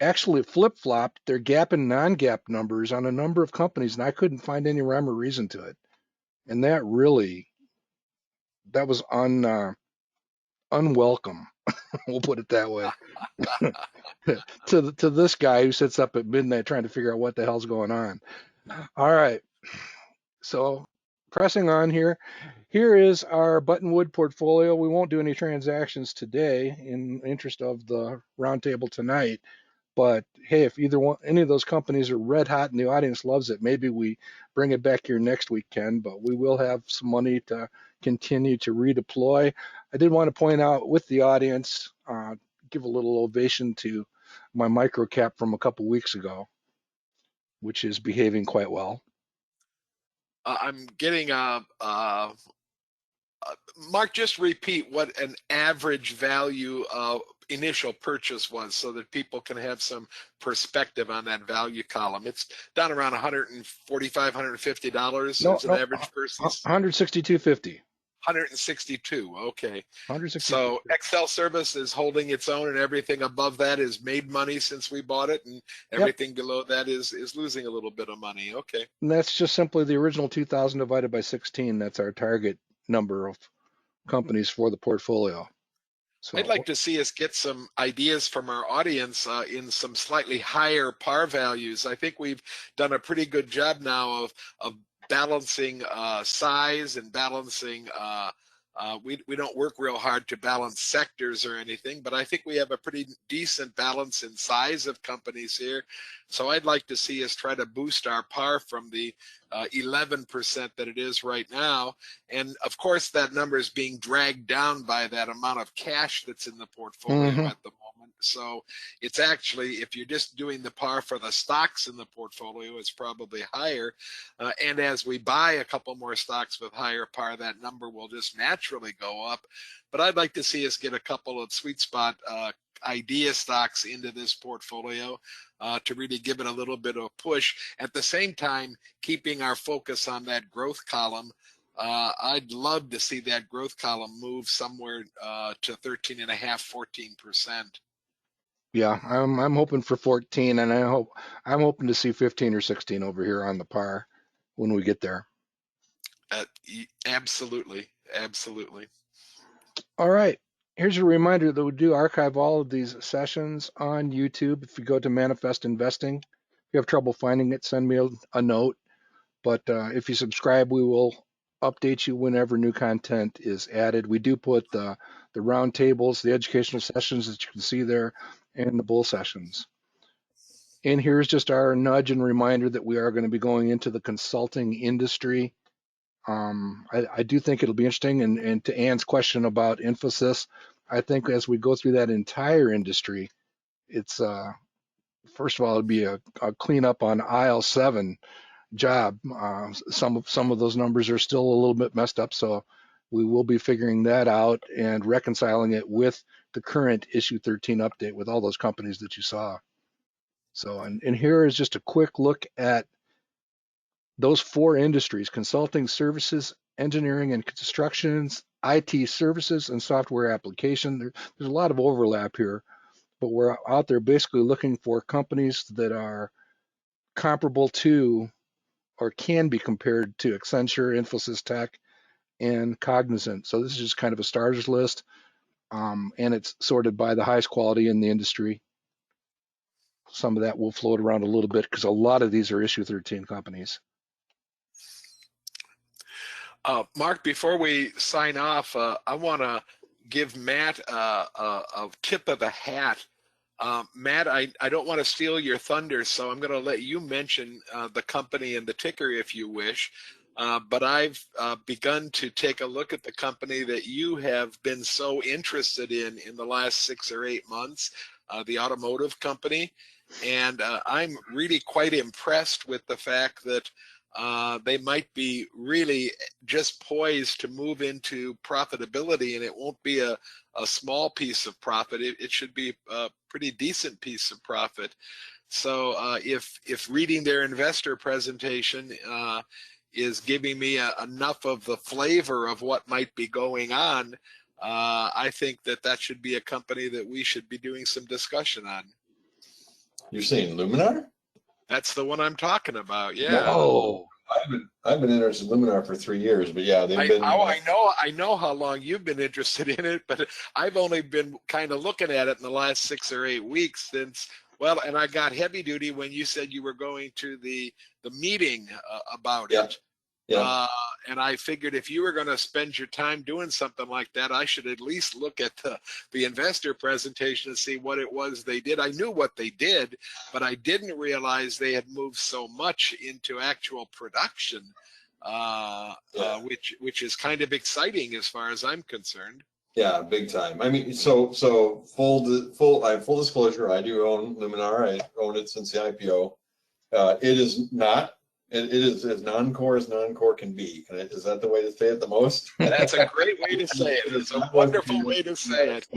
actually flip-flopped their gap and non-gap numbers on a number of companies, and I couldn't find any rhyme or reason to it. And that was unwelcome. We'll put it that way. to this guy who sits up at midnight trying to figure out what the hell's going on. All right. So pressing on here. Here is our Buttonwood portfolio. We won't do any transactions today in interest of the roundtable tonight. But hey, if any of those companies are red hot and the audience loves it, maybe we bring it back here next week, Ken. But we will have some money to continue to redeploy. I did want to point out with the audience, give a little ovation to my micro cap from a couple weeks ago, which is behaving quite well.
I'm getting Mark, just repeat what an average value initial purchase was so that people can have some perspective on that value column. It's down around $145, $150
No,
as an average person.
162.50.
162. Okay.
162.
So Excel service is holding its own, and everything above that is made money since we bought it, and everything below that is losing a little bit of money. Okay.
And that's just simply the original 2,000 divided by 16. That's our target number of companies for the portfolio. So
I'd like to see us get some ideas from our audience in some slightly higher par values. I think we've done a pretty good job now of balancing size and balancing. We don't work real hard to balance sectors or anything, but I think we have a pretty decent balance in size of companies here. So I'd like to see us try to boost our par from the 11% that it is right now. And of course, that number is being dragged down by that amount of cash that's in the portfolio at the moment. So it's actually, if you're just doing the par for the stocks in the portfolio, it's probably higher. And as we buy a couple more stocks with higher par, that number will just naturally go up. But I'd like to see us get a couple of sweet spot idea stocks into this portfolio to really give it a little bit of a push. At the same time, keeping our focus on that growth column. I'd love to see that growth column move somewhere to 13.5, 14%.
yeah, I'm hoping for 14, and I'm hoping to see 15 or 16 over here on the par when we get there.
Absolutely, absolutely.
All right. Here's a reminder that we do archive all of these sessions on YouTube. If you go to Manifest Investing, if you have trouble finding it, send me a note. But if you subscribe, we will update you whenever new content is added. We do put the round tables, the educational sessions that you can see there, and the bull sessions. And here's just our nudge and reminder that we are going to be going into the consulting industry. I do think it'll be interesting. And to Ann's question about Infosys, I think as we go through that entire industry, it's first of all, it'll be a cleanup on aisle 7 job. Some of those numbers are still a little bit messed up, so we will be figuring that out and reconciling it with the current issue 13 update with all those companies that you saw. So, and here is just a quick look at those 4 industries: consulting, services, engineering and constructions, IT services, and software application. There's a lot of overlap here, but we're out there basically looking for companies that are comparable to or can be compared to Accenture, Infosys Tech, and Cognizant. So this is just kind of a stars list, and it's sorted by the highest quality in the industry. Some of that will float around a little bit because a lot of these are issue 13 companies.
Mark, before we sign off, I want to give Matt a tip of the hat. Matt, I don't want to steal your thunder, so I'm going to let you mention the company and the ticker if you wish. But I've begun to take a look at the company that you have been so interested in the last 6 or 8 months, the automotive company. And I'm really quite impressed with the fact that they might be really just poised to move into profitability, and it won't be a small piece of profit. It should be a pretty decent piece of profit. So if reading their investor presentation is giving me enough of the flavor of what might be going on, I think that should be a company that we should be doing some discussion on.
You're saying Luminar?
That's the one I'm talking about. Yeah.
No.
I've been interested in Luminar for 3 years, but yeah, they've been.
Oh, I know how long you've been interested in it, but I've only been kind of looking at it in the last 6 or 8 weeks since. Well, and I got heavy duty when you said you were going to the meeting about it.
Yeah.
And I figured if you were going to spend your time doing something like that, I should at least look at the investor presentation and see what it was they did. I knew what they did, but I didn't realize they had moved so much into actual production, which is kind of exciting as far as I'm concerned.
Yeah, big time. I mean, so full disclosure, I do own Luminar. I own it since the IPO. It is not. It is as non-core as non-core can be. Is that the way to say it the most?
That's a great way to say it. It's a wonderful way to say it.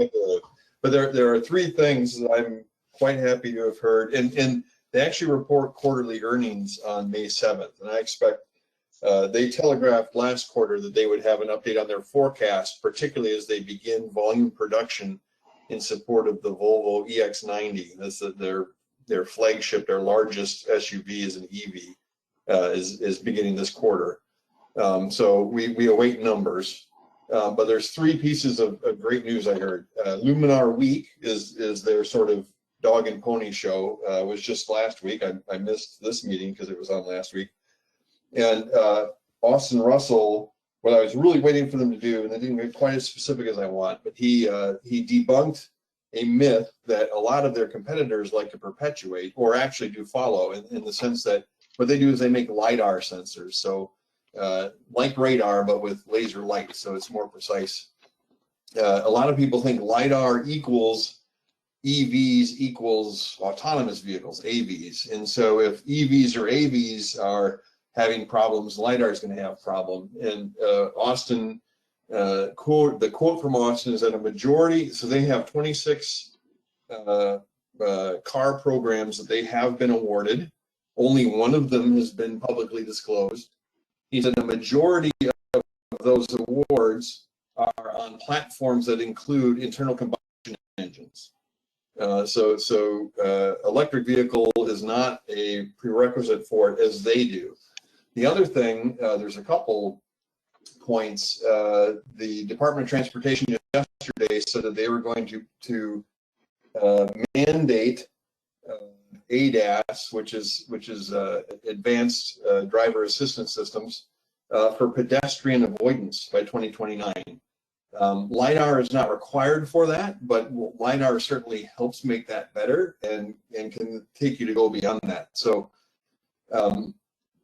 But there are 3 things that I'm quite happy to have heard. And they actually report quarterly earnings on May 7th. And I expect they telegraphed last quarter that they would have an update on their forecast, particularly as they begin volume production in support of the Volvo EX90. That's their flagship, their largest SUV is an EV. Is beginning this quarter. So we await numbers. But there's three pieces of great news I heard. Luminar Week is their sort of dog and pony show. Was just last week. I missed this meeting because it was on last week. And Austin Russell, what I was really waiting for them to do, and they didn't get quite as specific as I want, but he debunked a myth that a lot of their competitors like to perpetuate, or actually do follow, in the sense that what they do is they make LiDAR sensors. So like radar, but with laser light, so it's more precise. A lot of people think LiDAR equals EVs equals autonomous vehicles, AVs. And so if EVs or AVs are having problems, LiDAR is going to have problem. And Austin, the quote from Austin is that a majority, so they have 26 car programs that they have been awarded. Only one of them has been publicly disclosed. He said the majority of those awards are on platforms that include internal combustion engines. So electric vehicle is not a prerequisite for it as they do. The other thing, there's a couple points. The Department of Transportation yesterday said that they were going to mandate ADAS, which is advanced driver assistance systems, for pedestrian avoidance by 2029. LiDAR is not required for that, but LiDAR certainly helps make that better and can take you to go beyond that. So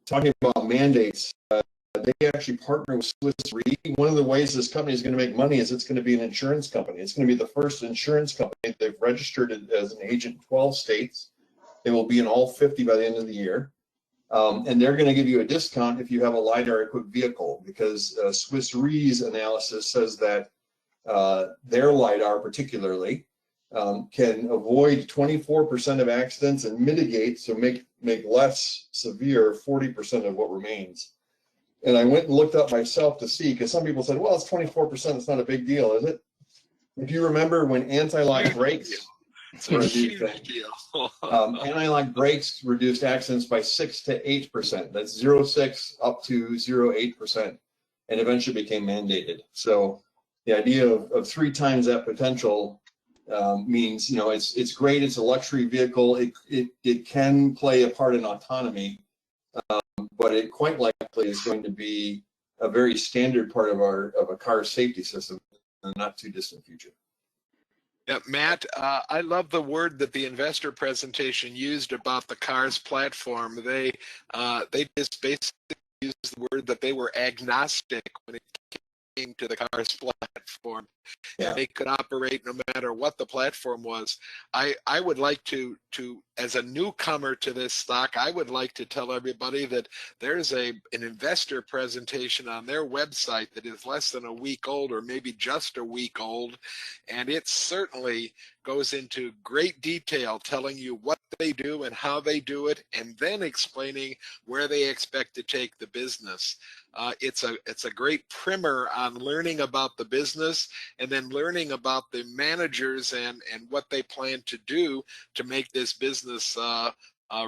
talking about mandates, they actually partner with Swiss Re. One of the ways this company is going to make money is it's going to be an insurance company. It's going to be the first insurance company. They've registered it as an agent in 12 states. It will be in all 50 by the end of the year. And they're going to give you a discount if you have a LiDAR-equipped vehicle, because Swiss Re's analysis says that their LiDAR particularly can avoid 24% of accidents and mitigate, so make less severe 40% of what remains. And I went and looked up myself to see, because some people said, well, it's 24%, it's not a big deal, is it? If you remember when anti-lock brakes were a new thing, anti-lock brakes reduced accidents by 6 to 8%. That's 0.6 up to 0.8%, and eventually became mandated. So the idea of 3 times that potential means, it's great. It's a luxury vehicle. It can play a part in autonomy, but it quite likely is going to be a very standard part of a car safety system in the not too distant future.
Yeah, Matt, I love the word that the investor presentation used about the CARS platform. They just basically used the word that they were agnostic when it came to the CARS platform.
Yeah.
They could operate no matter what the platform was. I would like to as a newcomer to this stock, I would like to tell everybody that there's an investor presentation on their website that is less than a week old, or maybe just a week old, and it certainly goes into great detail telling you what they do and how they do it, and then explaining where they expect to take the business. It's a great primer on learning about the business, and then learning about the managers and what they plan to do to make this business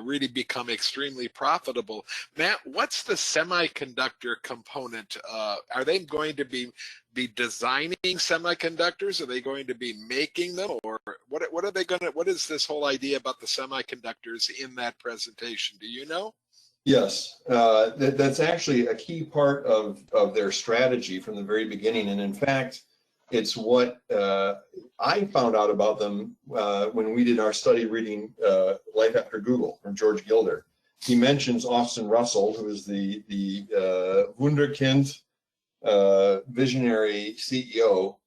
really become extremely profitable. Matt, what's the semiconductor component? Are they going to be designing semiconductors? Are they going to be making them, or what are they going to? What is this whole idea about the semiconductors in that presentation? Do you know?
Yes, that's actually a key part of their strategy from the very beginning, and in fact, it's what I found out about them when we did our study reading Life After Google from George Gilder. He mentions Austin Russell, who is the Wunderkind visionary CEO,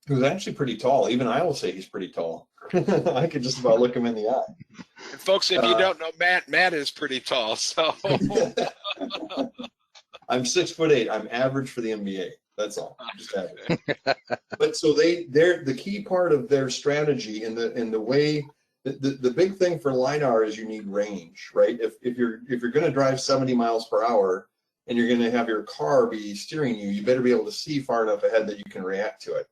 who's actually pretty tall. Even I will say he's pretty tall. I could just about look him in the eye.
And folks, if you don't know Matt is pretty tall. So
I'm 6'8". I'm average for the NBA. That's all. Just average. But so they're the key part of their strategy in the way. The big thing for LiDAR is you need range, right? If you're going to drive 70 miles per hour and you're going to have your car be steering you, you better be able to see far enough ahead that you can react to it.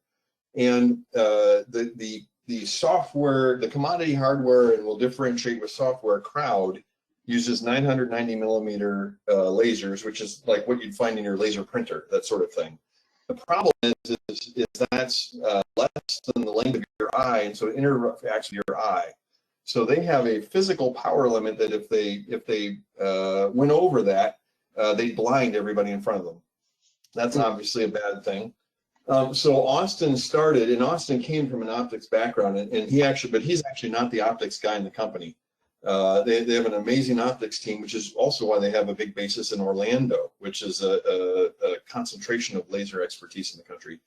And the software, the commodity hardware, and we'll differentiate with software crowd, uses 990 millimeter lasers, which is like what you'd find in your laser printer, that sort of thing. The problem is that's less than the length of your eye, and so it interacts with your eye. So they have a physical power limit that if they went over that, they'd blind everybody in front of them. That's obviously a bad thing. So Austin started, and Austin came from an optics background, and he's actually not the optics guy in the company. They have an amazing optics team, which is also why they have a big basis in Orlando, which is a concentration of laser expertise in the country.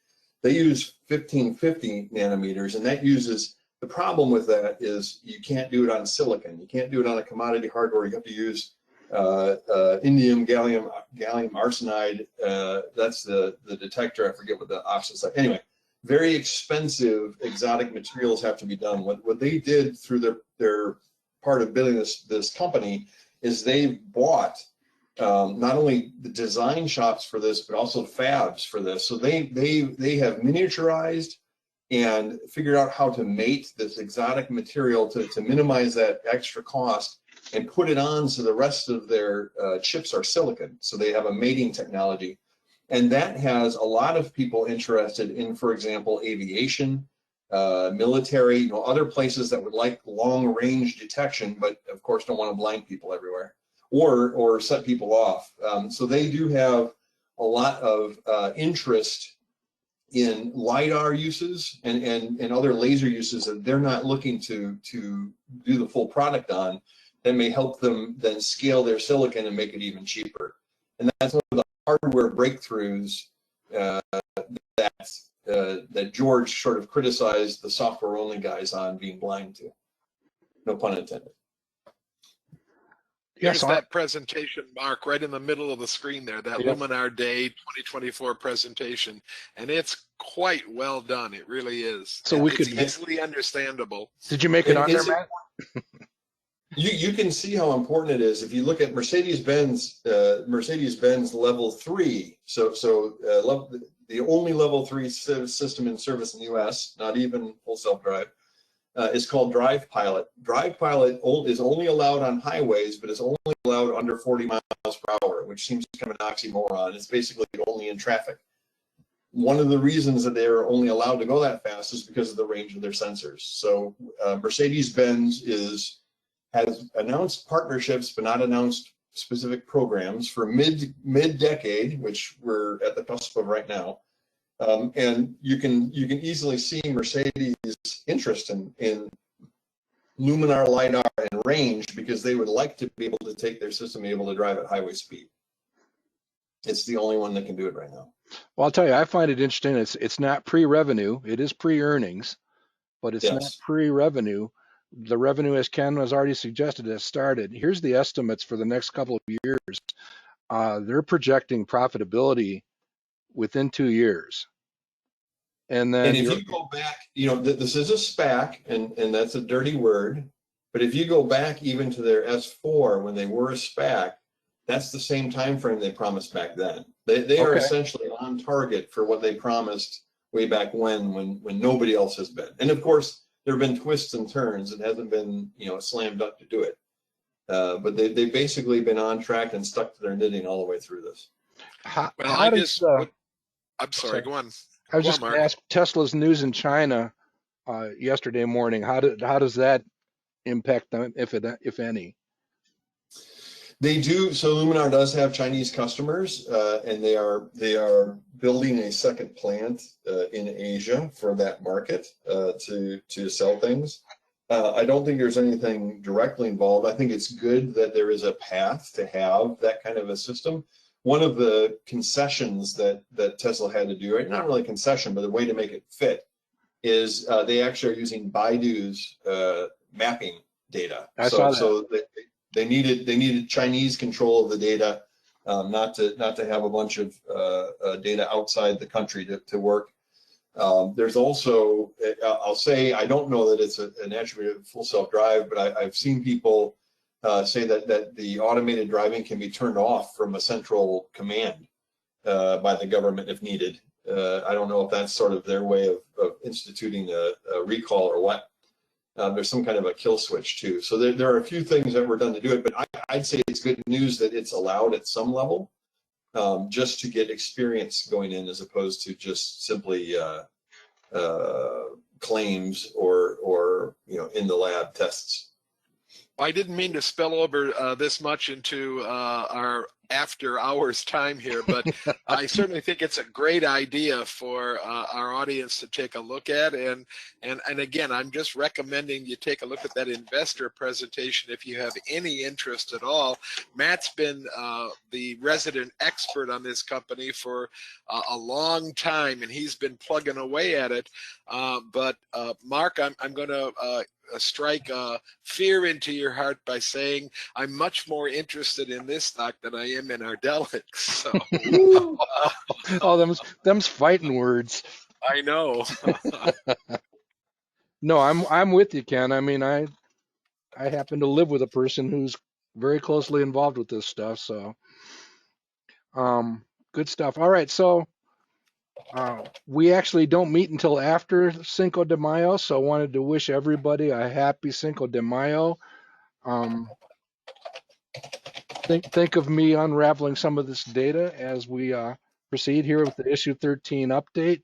They use 1550 nanometers, and that uses, the problem with that is you can't do it on silicon. You can't do it on a commodity hardware. You have to use indium gallium arsenide. That's the detector. I forget what the options are. Anyway, very expensive exotic materials have to be done. What they did through their part of building this company is they bought not only the design shops for this, but also fabs for this. So they have miniaturized and figured out how to mate this exotic material to minimize that extra cost and put it on so the rest of their chips are silicon. So they have a mating technology. And that has a lot of people interested in, for example, aviation, military, other places that would like long range detection, but of course don't want to blind people everywhere or set people off. So they do have a lot of interest in LiDAR uses and other laser uses that they're not looking to do the full product on, that may help them then scale their silicon and make it even cheaper. And that's one of the hardware breakthroughs that George sort of criticized the software only guys on being blind to. No pun intended.
Here's that presentation, Mark, right in the middle of the screen there, that Luminar Day 2024 presentation. And it's quite well done. It really is. So it's easily understandable.
Did you make it on there, Matt?
You can see how important it is if you look at Mercedes-Benz level 3. So the only level 3 system in service in the US, not even full self-drive, is called Drive Pilot. Drive Pilot is only allowed on highways, but it's only allowed under 40 miles per hour, which seems kind of an oxymoron. It's basically only in traffic. One of the reasons that they're only allowed to go that fast is because of the range of their sensors. So Mercedes-Benz has announced partnerships, but not announced specific programs for mid-decade, which we're at the cusp of right now. And you can easily see Mercedes' interest in Luminar LiDAR and range, because they would like to be able to take their system and be able to drive at highway speed. It's the only one that can do it right now.
Well, I'll tell you, I find it interesting. It's not pre-revenue. It is pre-earnings, but it's not pre-revenue. The revenue, as Ken has already suggested, has started. Here's the estimates for the next couple of years. They're projecting profitability within 2 years. And then
if you go back, this is a SPAC, and that's a dirty word, but if you go back even to their S4 when they were a SPAC, that's the same time frame they promised back then. They are essentially on target for what they promised way back when nobody else has been. And of course, there have been twists and turns. It hasn't been, a slam dunk to do it. But they've basically been on track and stuck to their knitting all the way through this.
I'm sorry, go on.
I was just going to ask, Tesla's news in China yesterday morning, how does that impact them, if any?
They do. So Luminar does have Chinese customers, and they are building a second plant in Asia for that market to sell things. I don't think there's anything directly involved. I think it's good that there is a path to have that kind of a system. One of the concessions that Tesla had to do, right? Not really a concession, but the way to make it fit, is they actually are using Baidu's mapping data.
I saw that.
So they needed Chinese control of the data, not to have a bunch of data outside the country to work. There's also, I'll say, I don't know that it's an attribute of full self-drive, but I've seen people say that the automated driving can be turned off from a central command by the government if needed. I don't know if that's sort of their way of instituting a recall or what. There's some kind of a kill switch too. So there are a few things that were done to do it, but I'd say it's good news that it's allowed at some level. just to get experience going in, as opposed to just simply claims or in the lab tests.
I didn't mean to spill over this much into our after hours time here, but I certainly think it's a great idea for our audience to take a look at. And again, I'm just recommending you take a look at that investor presentation if you have any interest at all. Matt's been the resident expert on this company for a long time, and he's been plugging away at it. But Mark, I'm going to strike fear into your heart by saying I'm much more interested in this stock than I am in Ardelyx. So,
Oh, them's fighting words.
I know.
No, I'm with you, Ken. I mean, I happen to live with a person who's very closely involved with this stuff. So, good stuff. All right, so we actually don't meet until after Cinco de Mayo, so I wanted to wish everybody a happy Cinco de Mayo. Think of me unraveling some of this data as we proceed here with the issue 13 update,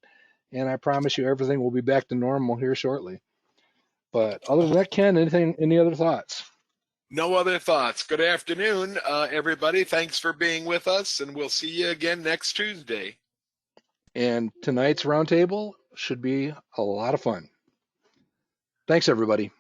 and I promise you everything will be back to normal here shortly. But other than that, Ken, any other thoughts?
No other thoughts. Good afternoon, everybody. Thanks for being with us, and we'll see you again next Tuesday.
And tonight's roundtable should be a lot of fun. Thanks, everybody.